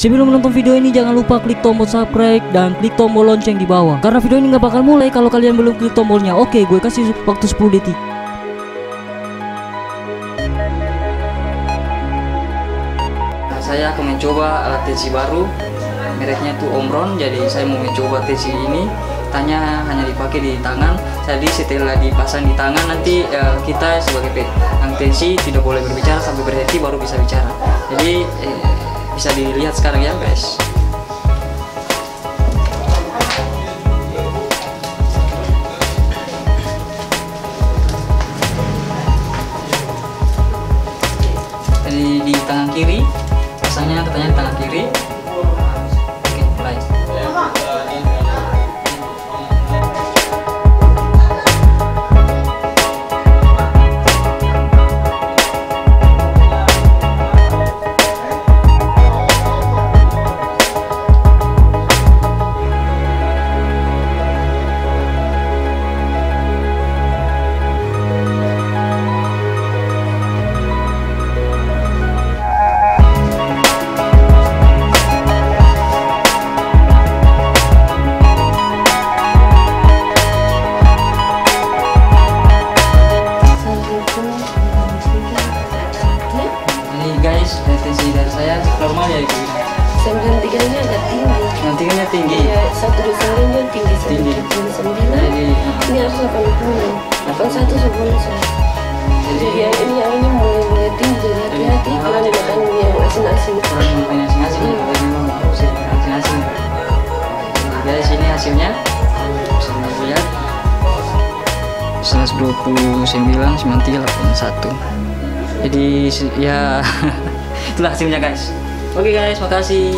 Sebelum menonton video ini jangan lupa klik tombol subscribe dan klik tombol lonceng di bawah, karena video ini nggak bakal mulai kalau kalian belum klik tombolnya. Oke, gue kasih waktu 10 detik. Saya akan mencoba alat tensi baru, mereknya tuh Omron. Jadi saya mau mencoba tensi ini, tanya hanya dipakai di tangan. Jadi setelah dipasang di tangan nanti kita sebagai pegang tensi tidak boleh berbicara sampai berhenti baru bisa bicara. Jadi bisa dilihat sekarang ya guys. Jadi di tangan kiri, pasangnya katanya di tangan kiri. Oke, mulai. Guys, tensi dari saya normal ya ibu. 93-nya agak tinggi. 93-nya tinggi. Iya, 129-nya tinggi. Tinggi. 79. Ini harus 80. 81 sebelum saya. Jadi yang ini mulai tinggi, jadi hati-hati karena dimakan yang asing-asing. Kurang makan asing-asing, tapi memang harus asing-asing. Guys, ini hasilnya bisa dilihat 129, 93, 81. Jadi ya itulah hasilnya guys. Oke guys, makasih.